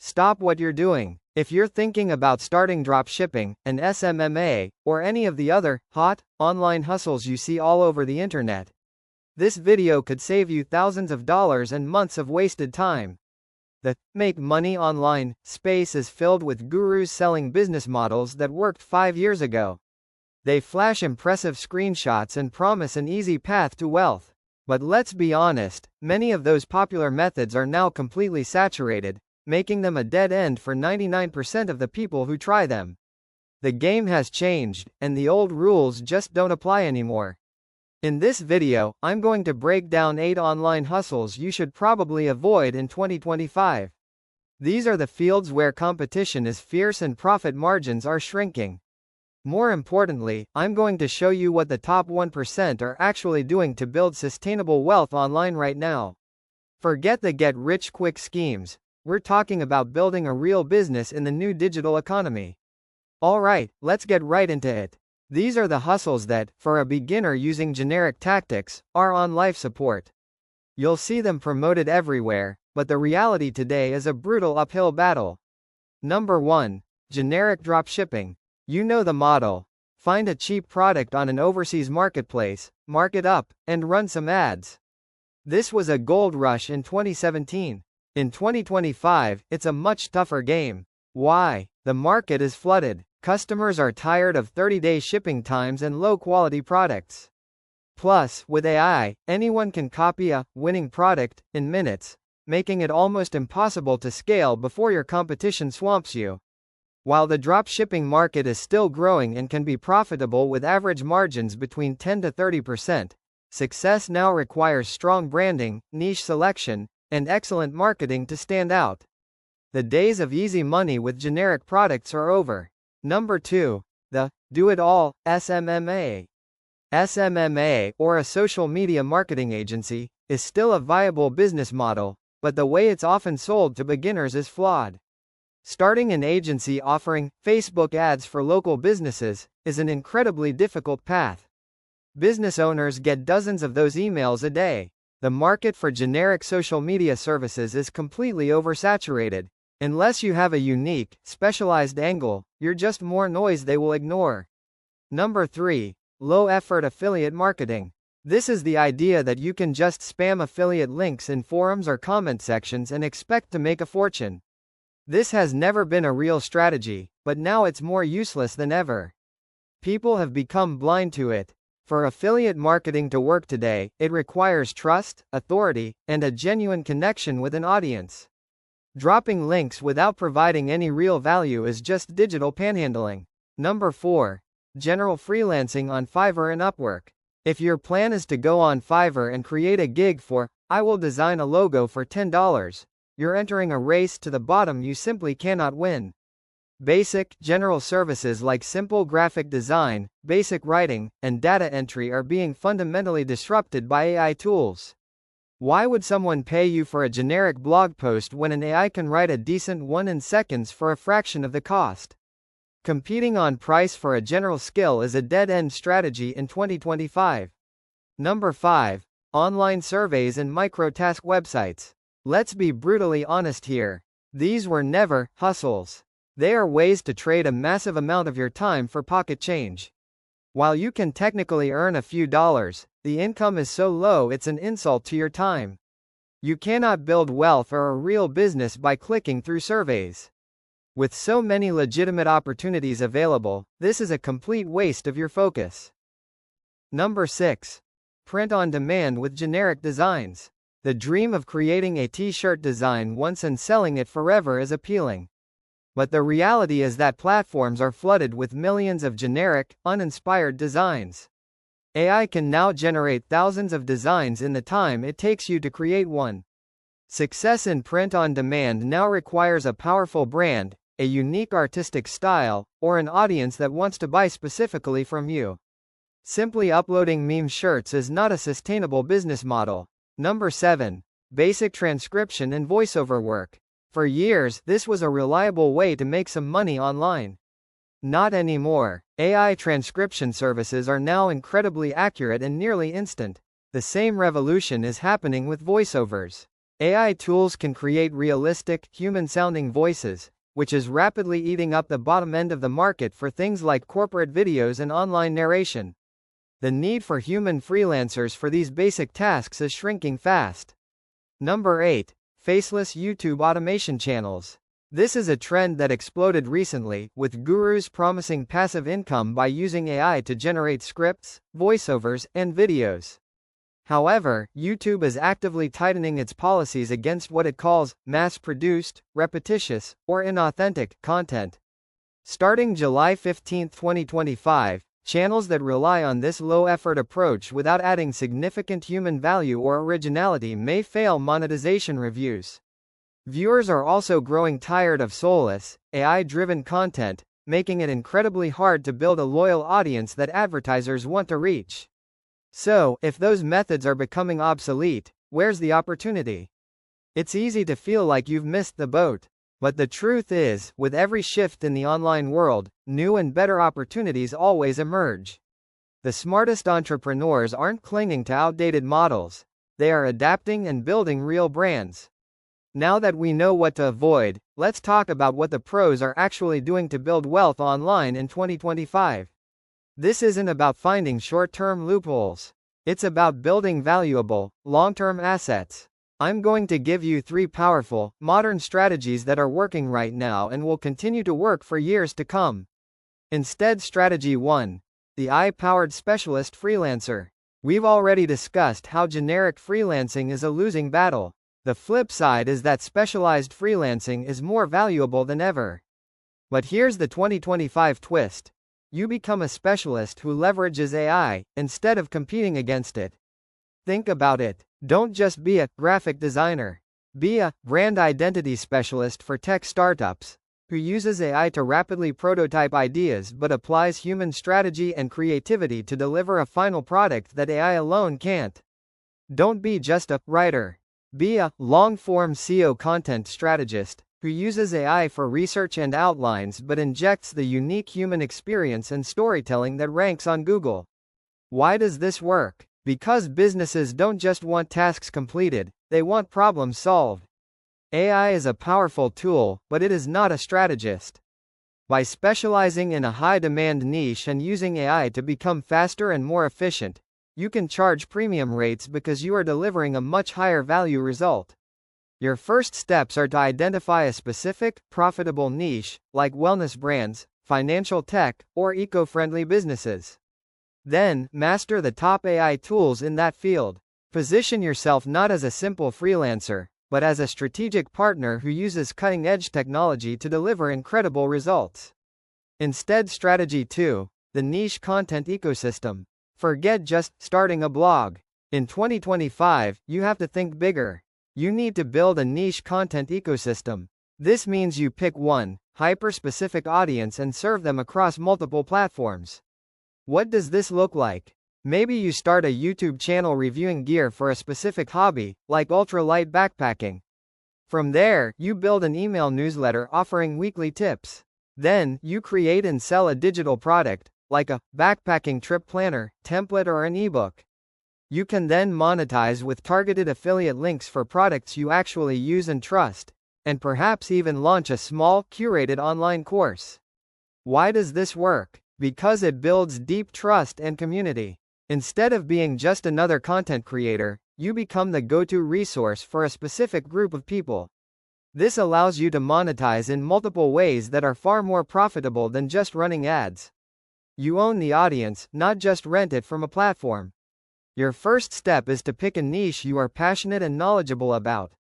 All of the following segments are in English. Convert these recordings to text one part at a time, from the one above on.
Stop what you're doing. If you're thinking about starting dropshipping, an SMMA, or any of the other hot online hustles you see all over the internet, this video could save you thousands of dollars and months of wasted time. The make money online space is filled with gurus selling business models that worked 5 years ago. They flash impressive screenshots and promise an easy path to wealth. But let's be honest, many of those popular methods are now completely saturated, making them a dead end for 99% of the people who try them. The game has changed, and the old rules just don't apply anymore. In this video, I'm going to break down 8 online hustles you should probably avoid in 2025. These are the fields where competition is fierce and profit margins are shrinking. More importantly, I'm going to show you what the top 1% are actually doing to build sustainable wealth online right now. Forget the get-rich-quick schemes. We're talking about building a real business in the new digital economy. Alright, let's get right into it. These are the hustles that, for a beginner using generic tactics, are on life support. You'll see them promoted everywhere, but the reality today is a brutal uphill battle. Number 1. Generic dropshipping. You know the model. Find a cheap product on an overseas marketplace, mark it up, and run some ads. This was a gold rush in 2017. In 2025, it's a much tougher game. Why? The market is flooded. Customers are tired of 30-day shipping times and low-quality products. Plus, with AI, anyone can copy a winning product in minutes, making it almost impossible to scale before your competition swamps you. While the dropshipping market is still growing and can be profitable with average margins between 10 to 30%, success now requires strong branding, niche selection, and excellent marketing to stand out. The days of easy money with generic products are over. Number 2. The do-it-all SMMA. SMMA, or a social media marketing agency, is still a viable business model, but the way it's often sold to beginners is flawed. Starting an agency offering Facebook ads for local businesses is an incredibly difficult path. Business owners get dozens of those emails a day. The market for generic social media services is completely oversaturated. Unless you have a unique, specialized angle, you're just more noise they will ignore. Number 3. Low-effort affiliate marketing. This is the idea that you can just spam affiliate links in forums or comment sections and expect to make a fortune. This has never been a real strategy, but now it's more useless than ever. People have become blind to it. For affiliate marketing to work today, it requires trust, authority, and a genuine connection with an audience. Dropping links without providing any real value is just digital panhandling. Number 4. General freelancing on Fiverr and Upwork. If your plan is to go on Fiverr and create a gig for, I will design a logo for $10, you're entering a race to the bottom you simply cannot win. Basic, general services like simple graphic design, basic writing, and data entry are being fundamentally disrupted by AI tools. Why would someone pay you for a generic blog post when an AI can write a decent one in seconds for a fraction of the cost? Competing on price for a general skill is a dead-end strategy in 2025. Number 5. Online surveys and micro-task websites. Let's be brutally honest here. These were never hustles. They are ways to trade a massive amount of your time for pocket change. While you can technically earn a few dollars, the income is so low it's an insult to your time. You cannot build wealth or a real business by clicking through surveys. With so many legitimate opportunities available, this is a complete waste of your focus. Number 6. Print on demand with generic designs. The dream of creating a t-shirt design once and selling it forever is appealing. But the reality is that platforms are flooded with millions of generic, uninspired designs. AI can now generate thousands of designs in the time it takes you to create one. Success in print on demand now requires a powerful brand, a unique artistic style, or an audience that wants to buy specifically from you. Simply uploading meme shirts is not a sustainable business model. Number 7. Basic transcription and voiceover work. For years, this was a reliable way to make some money online. Not anymore. AI transcription services are now incredibly accurate and nearly instant. The same revolution is happening with voiceovers. AI tools can create realistic, human-sounding voices, which is rapidly eating up the bottom end of the market for things like corporate videos and online narration. The need for human freelancers for these basic tasks is shrinking fast. Number 8. Faceless YouTube automation channels. This is a trend that exploded recently, with gurus promising passive income by using AI to generate scripts, voiceovers, and videos. However, YouTube is actively tightening its policies against what it calls mass-produced, repetitious, or inauthentic content. Starting July 15, 2025, channels that rely on this low-effort approach without adding significant human value or originality may fail monetization reviews. Viewers are also growing tired of soulless, AI-driven content, making it incredibly hard to build a loyal audience that advertisers want to reach. So, if those methods are becoming obsolete, where's the opportunity? It's easy to feel like you've missed the boat. But the truth is, with every shift in the online world, new and better opportunities always emerge. The smartest entrepreneurs aren't clinging to outdated models. They are adapting and building real brands. Now that we know what to avoid, let's talk about what the pros are actually doing to build wealth online in 2025. This isn't about finding short-term loopholes. It's about building valuable, long-term assets. I'm going to give you 3 powerful, modern strategies that are working right now and will continue to work for years to come. Instead, Strategy 1. The AI-powered specialist freelancer. We've already discussed how generic freelancing is a losing battle. The flip side is that specialized freelancing is more valuable than ever. But here's the 2025 twist. You become a specialist who leverages AI, instead of competing against it. Think about it. Don't just be a graphic designer. Be a brand identity specialist for tech startups, who uses AI to rapidly prototype ideas but applies human strategy and creativity to deliver a final product that AI alone can't. Don't be just a writer. Be a long-form SEO content strategist, who uses AI for research and outlines but injects the unique human experience and storytelling that ranks on Google. Why does this work? Because businesses don't just want tasks completed, they want problems solved. AI is a powerful tool, but it is not a strategist. By specializing in a high-demand niche and using AI to become faster and more efficient, you can charge premium rates because you are delivering a much higher value result. Your first steps are to identify a specific, profitable niche, like wellness brands, financial tech, or eco-friendly businesses. Then, master the top AI tools in that field. Position yourself not as a simple freelancer, but as a strategic partner who uses cutting-edge technology to deliver incredible results. Instead, Strategy 2. The niche content ecosystem. Forget just starting a blog. In 2025, you have to think bigger. You need to build a niche content ecosystem. This means you pick one, hyper-specific audience and serve them across multiple platforms. What does this look like? Maybe you start a YouTube channel reviewing gear for a specific hobby, like ultralight backpacking. From there, you build an email newsletter offering weekly tips. Then, you create and sell a digital product, like a backpacking trip planner, template, or an ebook. You can then monetize with targeted affiliate links for products you actually use and trust, and perhaps even launch a small, curated online course. Why does this work? Because it builds deep trust and community. Instead of being just another content creator, you become the go-to resource for a specific group of people. This allows you to monetize in multiple ways that are far more profitable than just running ads. You own the audience, not just rent it from a platform. Your first step is to pick a niche you are passionate and knowledgeable about.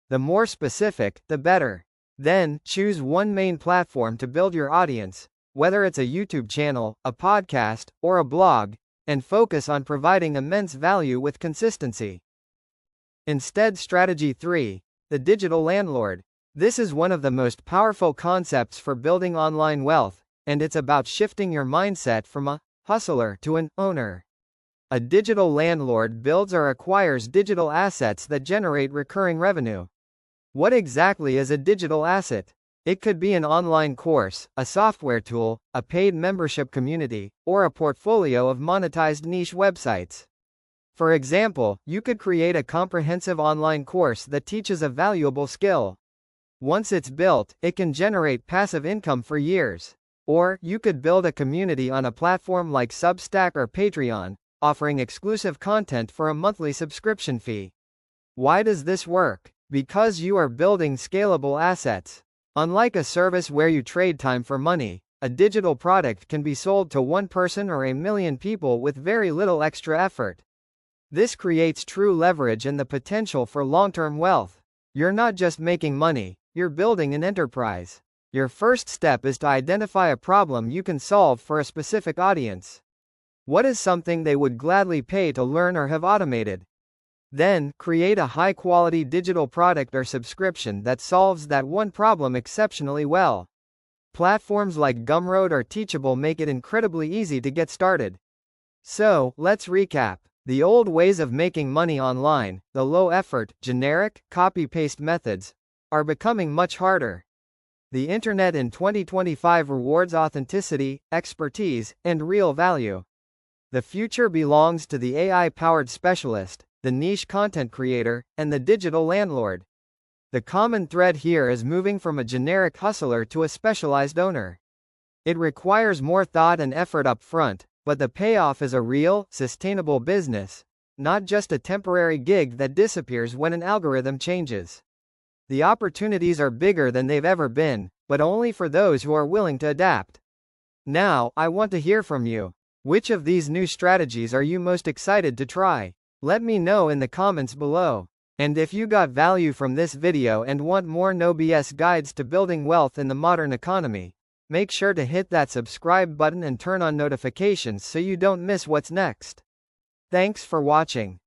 The more specific, the better. Then, choose one main platform to build your audience, whether it's a YouTube channel, a podcast, or a blog, and focus on providing immense value with consistency. Instead, Strategy 3. The digital landlord. This is one of the most powerful concepts for building online wealth, and it's about shifting your mindset from a hustler to an owner. A digital landlord builds or acquires digital assets that generate recurring revenue. What exactly is a digital asset? It could be an online course, a software tool, a paid membership community, or a portfolio of monetized niche websites. For example, you could create a comprehensive online course that teaches a valuable skill. Once it's built, it can generate passive income for years. Or, you could build a community on a platform like Substack or Patreon, offering exclusive content for a monthly subscription fee. Why does this work? Because you are building scalable assets. Unlike a service where you trade time for money, a digital product can be sold to one person or a million people with very little extra effort. This creates true leverage and the potential for long-term wealth. You're not just making money, you're building an enterprise. Your first step is to identify a problem you can solve for a specific audience. What is something they would gladly pay to learn or have automated? Then, create a high-quality digital product or subscription that solves that one problem exceptionally well. Platforms like Gumroad or Teachable make it incredibly easy to get started. So, let's recap. The old ways of making money online, the low-effort, generic, copy-paste methods, are becoming much harder. The internet in 2025 rewards authenticity, expertise, and real value. The future belongs to the AI-powered specialist, the niche content creator, and the digital landlord. The common thread here is moving from a generic hustler to a specialized owner. It requires more thought and effort up front, but the payoff is a real, sustainable business, not just a temporary gig that disappears when an algorithm changes. The opportunities are bigger than they've ever been, but only for those who are willing to adapt. Now, I want to hear from you. Which of these new strategies are you most excited to try? Let me know in the comments below. And if you got value from this video and want more no BS guides to building wealth in the modern economy, make sure to hit that subscribe button and turn on notifications so you don't miss what's next. Thanks for watching.